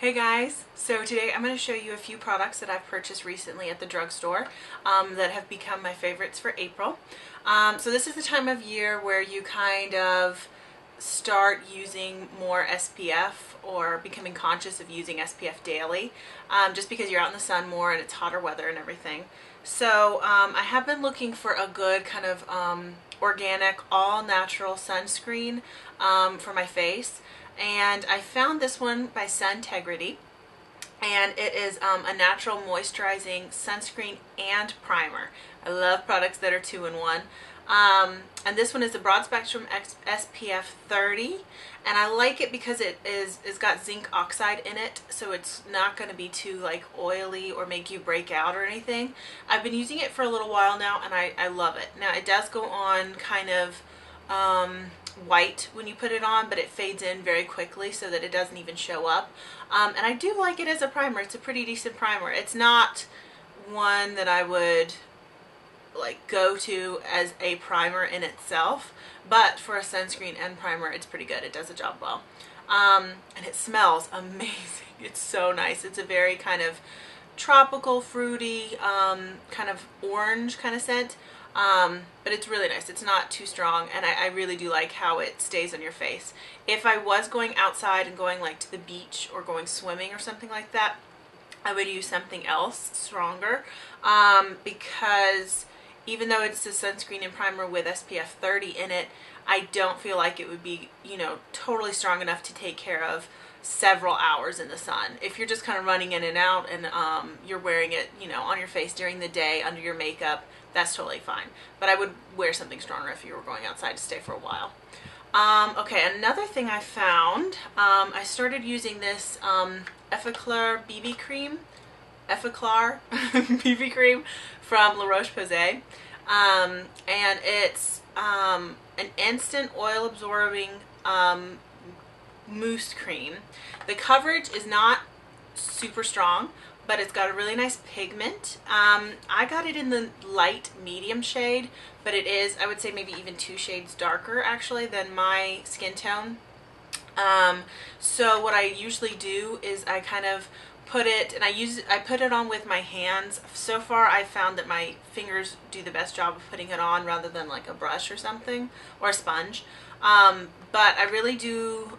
Hey guys, so today I'm going to show you a few products that I've purchased recently at the drugstore that have become my favorites for April. So this is the time of year where you kind of start using more SPF or becoming conscious of using SPF daily just because you're out in the sun more and it's hotter weather and everything. So I have been looking for a good kind of organic, all-natural sunscreen for my face. And I found this one by Suntegrity, and it is a natural moisturizing sunscreen and primer. I love products that are two-in-one. And this one is the Broad Spectrum SPF 30, and I like it because it's got zinc oxide in it, so it's not going to be too like oily or make you break out or anything. I've been using it for a little while now, and I love it. Now it does go on kind of white when you put it on, but it fades in very quickly so that it doesn't even show up. And I do like it as a primer. It's a pretty decent primer. It's not one that I would like go to as a primer in itself, but for a sunscreen and primer it's pretty good. It does the job well. And it smells amazing. It's so nice. It's a very kind of tropical, fruity, kind of orange kind of scent. But it's really nice. It's not too strong, and I really do like how it stays on your face. If I was going outside and going like to the beach or going swimming or something like that, I would use something else stronger, because even though it's a sunscreen and primer with SPF 30 in it, I don't feel like it would be, you know, totally strong enough to take care of several hours in the sun. If you're just kind of running in and out and you're wearing it, you know, on your face during the day under your makeup, that's totally fine. But I would wear something stronger if you were going outside to stay for a while. Okay, another thing I found, I started using this Effaclar BB cream, Effaclar BB cream from La Roche-Posay, and it's an instant oil absorbing mousse cream. The coverage is not super strong, but it's got a really nice pigment. I got it in the light medium shade, but it is, I would say, maybe even 2 shades darker actually than my skin tone. So what I usually do is I kind of put it, and I put it on with my hands. So far I found that my fingers do the best job of putting it on rather than like a brush or something, or a sponge. But I really do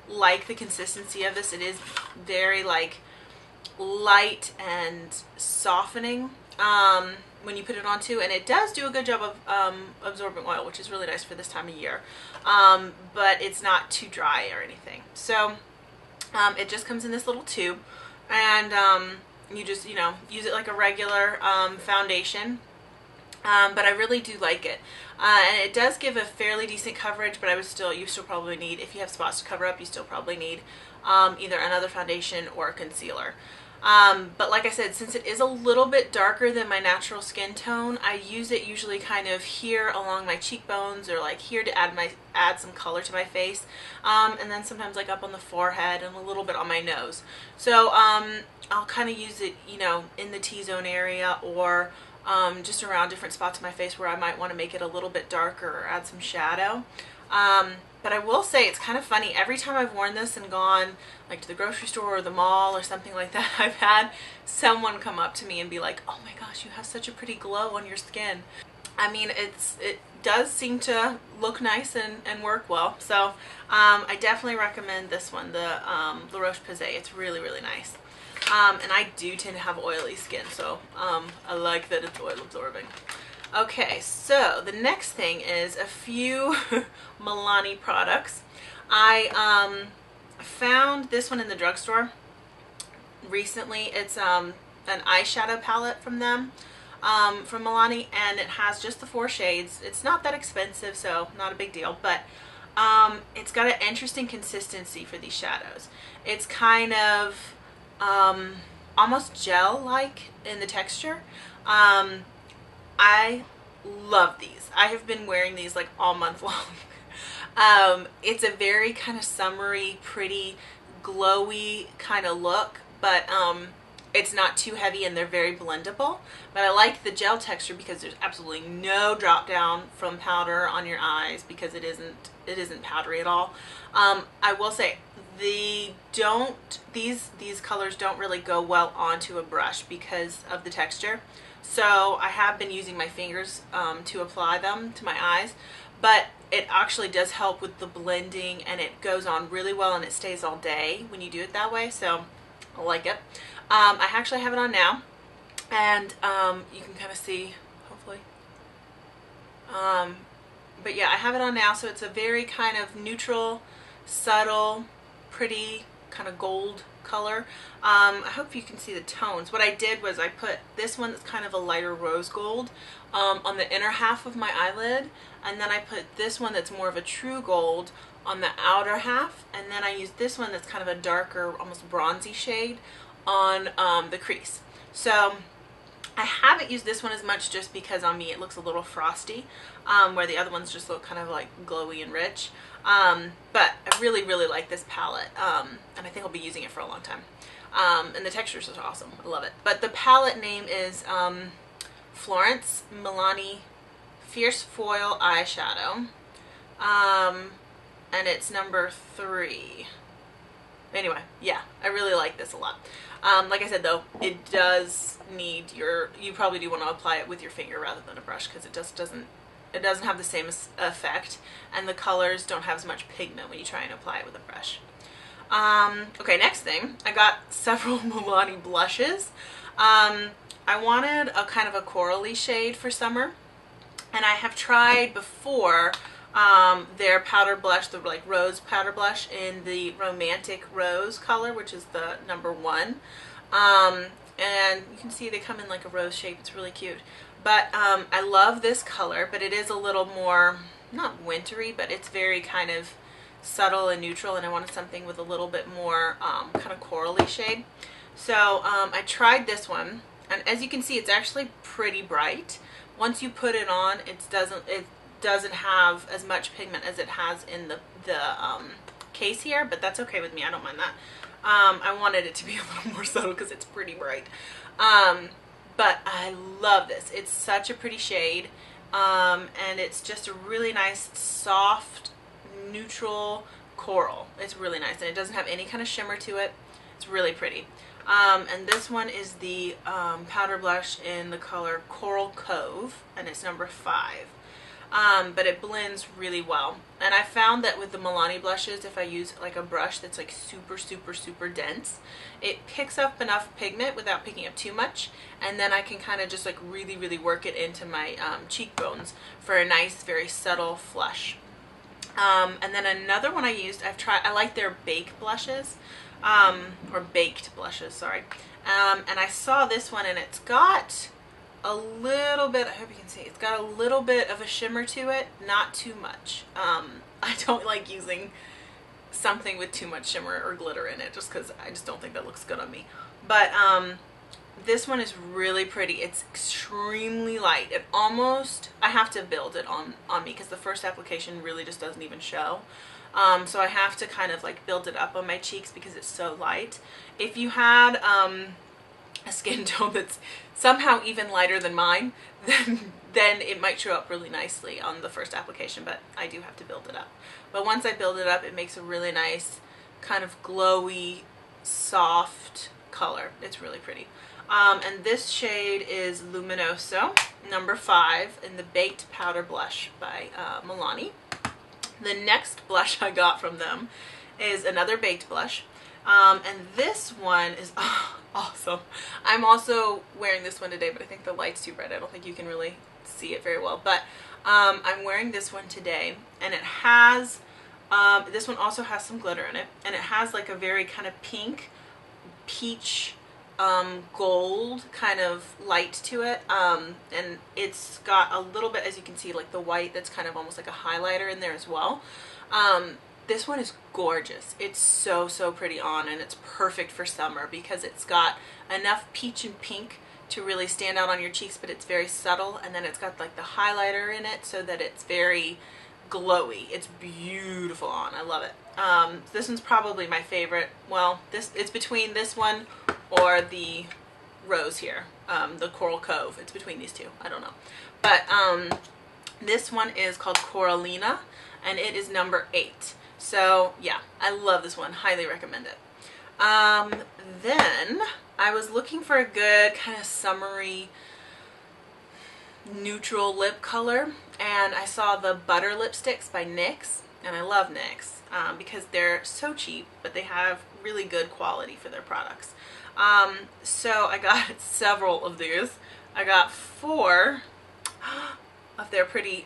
like the consistency of this. It is very like light and softening when you put it on too, and it does do a good job of absorbing oil, which is really nice for this time of year, but it's not too dry or anything. So it just comes in this little tube, and you just, you know, use it like a regular foundation. But I really do like it, and it does give a fairly decent coverage, but you still probably need, if you have spots to cover up, you still probably need either another foundation or a concealer. But like I said, since it is a little bit darker than my natural skin tone, I use it usually kind of here along my cheekbones, or like here to add some color to my face, and then sometimes like up on the forehead and a little bit on my nose. So I'll kind of use it, you know, in the T-zone area, or just around different spots of my face where I might want to make it a little bit darker or add some shadow. But I will say it's kind of funny. Every time I've worn this and gone like to the grocery store or the mall or something like that, I've had someone come up to me and be like, "Oh my gosh, you have such a pretty glow on your skin." I mean, it does seem to look nice and work well. So I definitely recommend this one, the La Roche-Posay. It's really, really nice. And I do tend to have oily skin, so I like that it's oil absorbing. Okay, so the next thing is a few Milani products. I found this one in the drugstore recently. It's an eyeshadow palette from them, from Milani, and it has just the 4 shades. It's not that expensive, so not a big deal, but it's got an interesting consistency for these shadows. It's kind of almost gel-like in the texture. I love these. I have been wearing these like all month long. It's a very kind of summery, pretty, glowy kind of look, but it's not too heavy, and they're very blendable. But I like the gel texture because there's absolutely no drop down from powder on your eyes, because it isn't isn't powdery at all. I will say these colors don't really go well onto a brush because of the texture. So I have been using my fingers to apply them to my eyes, but it actually does help with the blending, and it goes on really well, and it stays all day when you do it that way. So I like it. I actually have it on now, and you can kind of see, hopefully. But yeah, I have it on now, so it's a very kind of neutral, subtle, pretty kind of gold color. I hope you can see the tones. What I did was I put this one that's kind of a lighter rose gold on the inner half of my eyelid, and then I put this one that's more of a true gold on the outer half, and then I used this one that's kind of a darker, almost bronzy shade on the crease. So I haven't used this one as much just because on me it looks a little frosty, where the other ones just look kind of like glowy and rich. But I really, really like this palette, and I think I'll be using it for a long time. And the textures are awesome. I love it. But the palette name is Florence Milani Fierce Foil Eyeshadow, and it's number 3. Anyway, yeah, I really like this a lot. Like I said though, it does need you probably do want to apply it with your finger rather than a brush, because it just doesn't have the same effect, and the colors don't have as much pigment when you try and apply it with a brush. Okay, next thing, I got several Milani blushes. I wanted a kind of a corally shade for summer, and I have tried before their powder blush, the like rose powder blush in the Romantic Rose color, which is the number 1. And you can see they come in like a rose shape. It's really cute. But I love this color, but it is a little more, not wintry, but it's very kind of subtle and neutral, and I wanted something with a little bit more kind of corally shade. So I tried this one, and as you can see, it's actually pretty bright. Once you put it on, it doesn't have as much pigment as it has in the case here, but that's okay with me. I don't mind that. I wanted it to be a little more subtle because it's pretty bright. But I love this. It's such a pretty shade, and it's just a really nice, soft, neutral coral. It's really nice, and it doesn't have any kind of shimmer to it. It's really pretty. And this one is the powder blush in the color Coral Cove, and it's number 5. But it blends really well. And I found that with the Milani blushes, if I use like a brush that's like super, super, super dense, it picks up enough pigment without picking up too much, and then I can kind of just like really, really work it into my cheekbones for a nice, very subtle flush. And then another one I used, I like their bake blushes, or baked blushes, sorry. And I saw this one, and it's got a little bit, I hope you can see, it's got a little bit of a shimmer to it, not too much. I don't like using something with too much shimmer or glitter in it, just because I just don't think that looks good on me. But this one is really pretty. It's extremely light. It almost, I have to build it on me because the first application really just doesn't even show. So I have to kind of like build it up on my cheeks because it's so light. If you had a skin tone that's somehow even lighter than mine, then it might show up really nicely on the first application, but I do have to build it up. But once I build it up, it makes a really nice kind of glowy, soft color. It's really pretty. And this shade is Luminoso, number 5, in the Baked Powder Blush by Milani. The next blush I got from them is another baked blush. And this one is awesome. I'm also wearing this one today, but I think the light's too bright. I don't think you can really see it very well. But I'm wearing this one today, and it has, this one also has some glitter in it, and it has like a very kind of pink, peach, gold kind of light to it, and it's got a little bit, as you can see, like the white that's kind of almost like a highlighter in there as well. This one is gorgeous. It's so, so pretty on, and it's perfect for summer because it's got enough peach and pink to really stand out on your cheeks, but it's very subtle, and then it's got like the highlighter in it so that it's very glowy. It's beautiful on. I love it. This one's probably my favorite. Well, it's between this one or the rose here, the Coral Cove. It's between these two. I don't know. But this one is called Coralina, and it is number 8. So yeah, I love this one. Highly recommend it. Then I was looking for a good kind of summery neutral lip color, and I saw the Butter Lipsticks by NYX, and I love NYX because they're so cheap, but they have really good quality for their products. So I got several of these. I got 4 of their pretty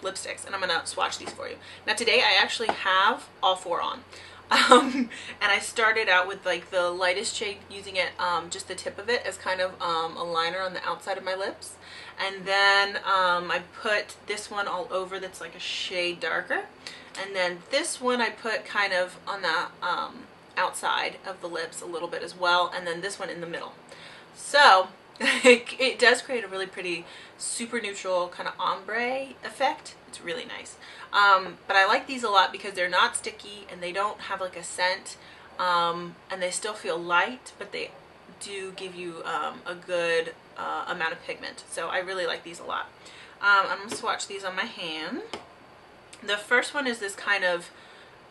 lipsticks, and I'm gonna swatch these for you. Now today I actually have all 4 on. And I started out with like the lightest shade, using it just the tip of it as kind of a liner on the outside of my lips, and then I put this one all over that's like a shade darker, and then this one I put kind of on the outside of the lips a little bit as well, and then this one in the middle. So it does create a really pretty super neutral kind of ombre effect. It's really nice. But I like these a lot because they're not sticky and they don't have like a scent, and they still feel light, but they do give you a good amount of pigment. So I really like these a lot. I'm going to swatch these on my hand. The first one is this kind of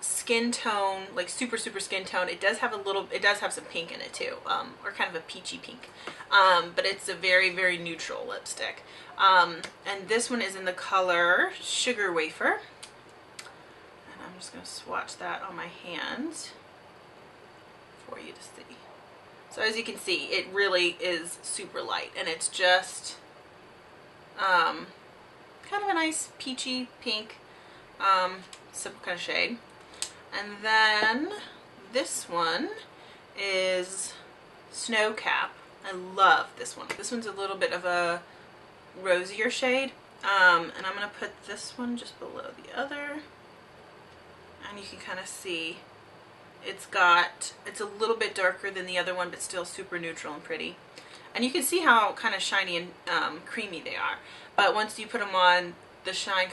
skin tone, like super skin tone. It does have some pink in it too, or kind of a peachy pink, but it's a very neutral lipstick. And this one is in the color Sugar Wafer, and I'm just going to swatch that on my hand for you to see. So as you can see, it really is super light, and it's just kind of a nice peachy pink, simple kind of shade. And then this one is Snow Cap. I love this one. This one's a little bit of a rosier shade, and I'm going to put this one just below the other, and you can kind of see it's a little bit darker than the other one, but still super neutral and pretty. And you can see how kind of shiny and creamy they are, but once you put them on, the shine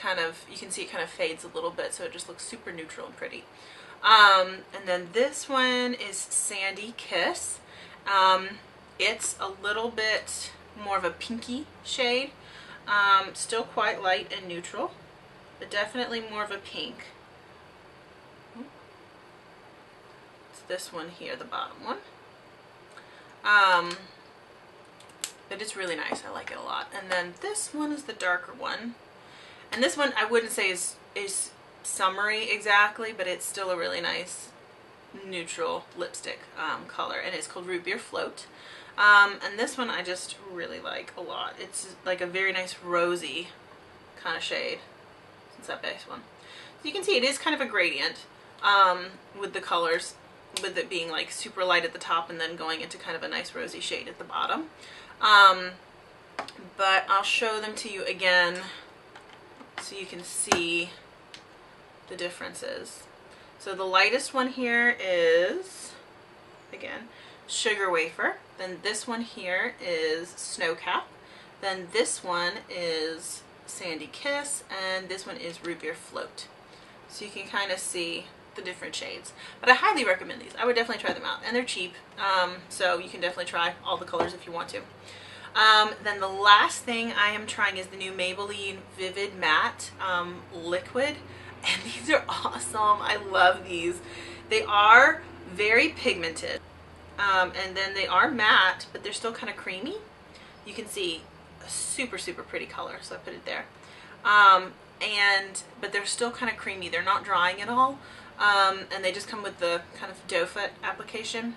you can see it kind of fades a little bit, so it just looks super neutral and pretty. And then this one is Sandy Kiss. It's a little bit more of a pinky shade, still quite light and neutral, but definitely more of a pink. It's this one here, the bottom one. But it's really nice. I like it a lot. And then this one is the darker one. And this one I wouldn't say is summery exactly, but it's still a really nice neutral lipstick color, and it's called Root Beer Float. And this one I just really like a lot. It's like a very nice rosy kind of shade. It's that base one. So you can see it is kind of a gradient with the colors, with it being like super light at the top and then going into kind of a nice rosy shade at the bottom. But I'll show them to you again so you can see the differences. So the lightest one here is, again, Sugar Wafer. Then this one here is Snow Cap. Then this one is Sandy Kiss, and this one is Root Beer Float. So you can kind of see the different shades. But I highly recommend these. I would definitely try them out, and they're cheap, so you can definitely try all the colors if you want to. Then the last thing I am trying is the new Maybelline Vivid Matte Liquid, and these are awesome. I love these. They are very pigmented, and then they are matte, but they're still kind of creamy. You can see a super pretty color, so I put it there. But they're still kind of creamy. They're not drying at all, and they just come with the kind of doe foot application.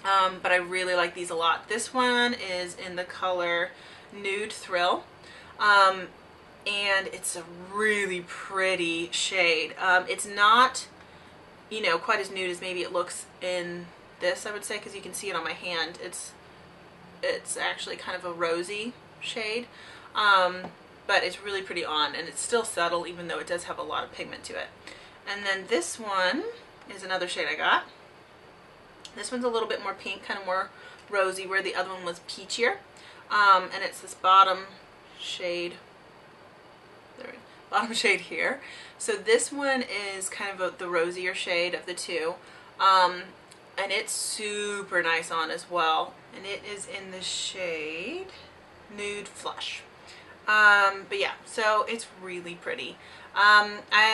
But I really like these a lot. This one is in the color Nude Thrill, and it's a really pretty shade. It's not, you know, quite as nude as maybe it looks in this, I would say, because you can see it on my hand. It's actually kind of a rosy shade, but it's really pretty on, and it's still subtle even though it does have a lot of pigment to it. And then this one is another shade I got. This one's a little bit more pink, kind of more rosy, where the other one was peachier. And it's this bottom shade, bottom shade here. So this one is kind of the rosier shade of the two. And it's super nice on as well. And it is in the shade Nude Flush. But yeah, so it's really pretty.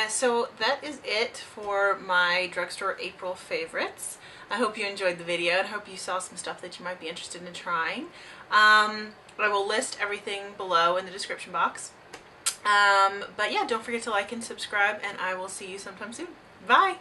So that is it for my drugstore April favorites. I hope you enjoyed the video and hope you saw some stuff that you might be interested in trying. I will list everything below in the description box. But yeah, don't forget to like and subscribe, and I will see you sometime soon. Bye!